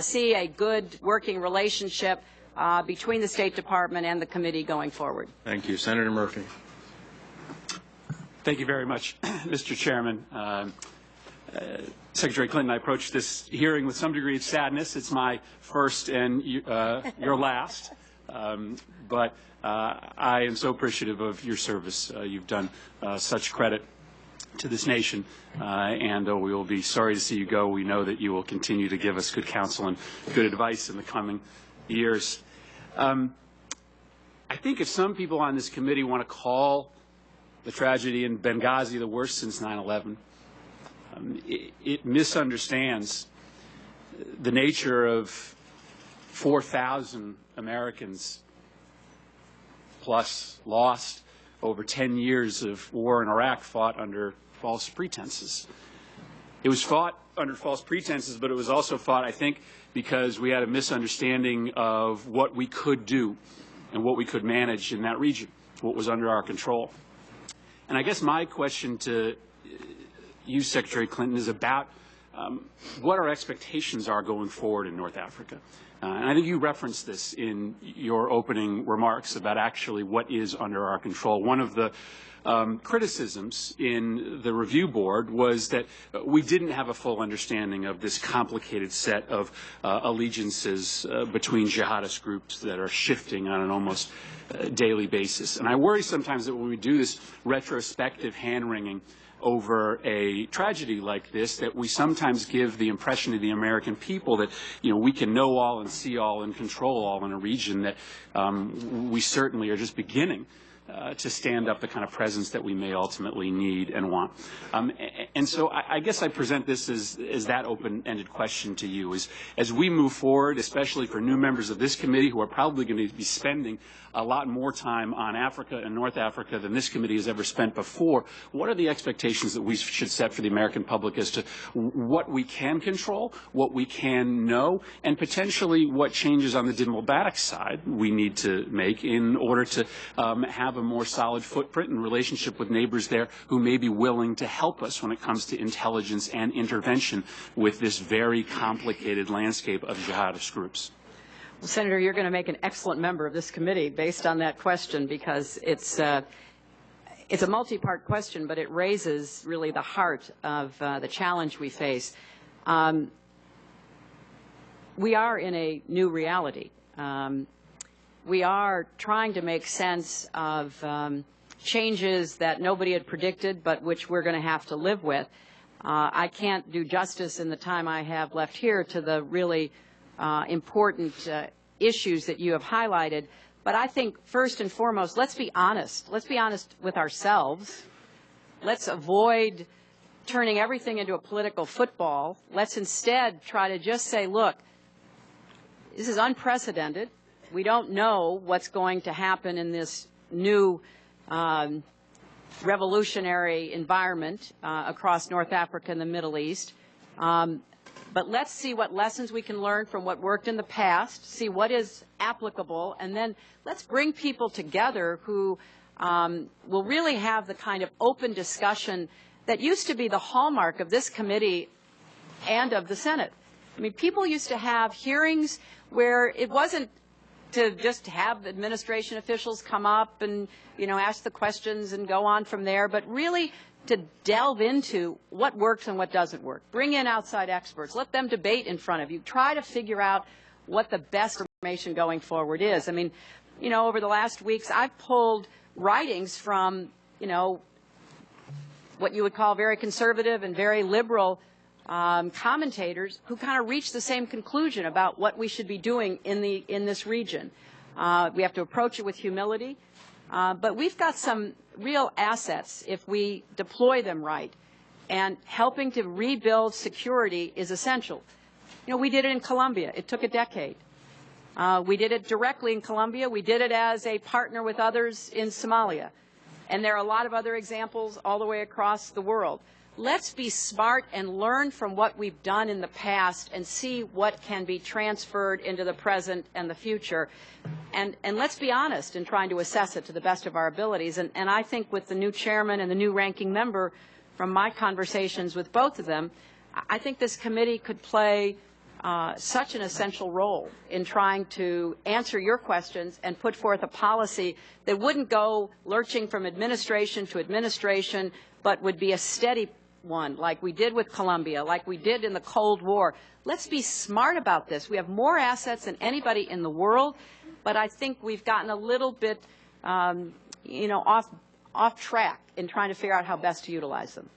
see a good working relationship between the State Department and the committee going forward. Thank you. Senator Murphy. Thank you very much, Mr. Chairman. Secretary Clinton, I approached this hearing with some degree of sadness. It's my first and your last. But I am so appreciative of your service. You've done such credit to this nation, and we will be sorry to see you go. We know that you will continue to give us good counsel and good advice in the coming years. I think if some people on this committee want to call the tragedy in Benghazi the worst since 9/11, it misunderstands the nature of 4,000 Americans plus lost over 10 years of war in Iraq fought under false pretenses. It was fought under false pretenses, but it was also fought, I think, because we had a misunderstanding of what we could do and what we could manage in that region, what was under our control. And I guess my question to you, Secretary Clinton, is about what our expectations are going forward in North Africa. And I think you referenced this in your opening remarks about actually what is under our control. One of the criticisms in the review board was that we didn't have a full understanding of this complicated set of allegiances between jihadist groups that are shifting on an almost daily basis. And I worry sometimes that when we do this retrospective hand-wringing over a tragedy like this, that we sometimes give the impression to the American people that, you know, we can know all and see all and control all in a region that we certainly are just beginning to stand up the kind of presence that we may ultimately need and want. And so I guess I present this as that open-ended question to you. As we move forward, especially for new members of this committee who are probably going to be spending a lot more time on Africa and North Africa than this committee has ever spent before, what are the expectations that we should set for the American public as to what we can control, what we can know, and potentially what changes on the diplomatic side we need to make in order to have a more solid footprint and relationship with neighbors there who may be willing to help us when it comes to intelligence and intervention with this very complicated landscape of jihadist groups? Well, Senator, you're going to make an excellent member of this committee based on that question, because it's a multi-part question, but it raises really the heart of the challenge we face. We are in a new reality. We are trying to make sense of changes that nobody had predicted, but which we're going to have to live with. I can't do justice in the time I have left here to the really important issues that you have highlighted. But I think first and foremost, let's be honest. Let's be honest with ourselves. Let's avoid turning everything into a political football. Let's instead try to just say, look, this is unprecedented. We don't know what's going to happen in this new revolutionary environment across North Africa and the Middle East. But let's see what lessons we can learn from what worked in the past, see what is applicable, and then let's bring people together who will really have the kind of open discussion that used to be the hallmark of this committee and of the Senate. I mean, people used to have hearings where it wasn't to just have administration officials come up and, you know, ask the questions and go on from there, but really to delve into what works and what doesn't work. Bring in outside experts. Let them debate in front of you. Try to figure out what the best information going forward is. I mean, you know, over the last weeks, I've pulled writings from, you know, what you would call very conservative and very liberal commentators who kind of reach the same conclusion about what we should be doing in this region. We have to approach it with humility, but we've got some real assets if we deploy them right, and helping to rebuild security is essential. You know, we did it in Colombia. It took a decade. We did it directly in Colombia. We did it as a partner with others in Somalia. And there are a lot of other examples all the way across the world. Let's be smart and learn from what we've done in the past and see what can be transferred into the present and the future. And let's be honest in trying to assess it to the best of our abilities. And I think with the new chairman and the new ranking member, from my conversations with both of them, I think this committee could play such an essential role in trying to answer your questions and put forth a policy that wouldn't go lurching from administration to administration, but would be a steady one, like we did with Colombia, like we did in the Cold War. Let's be smart about this. We have more assets than anybody in the world, but I think we've gotten a little bit, off track in trying to figure out how best to utilize them.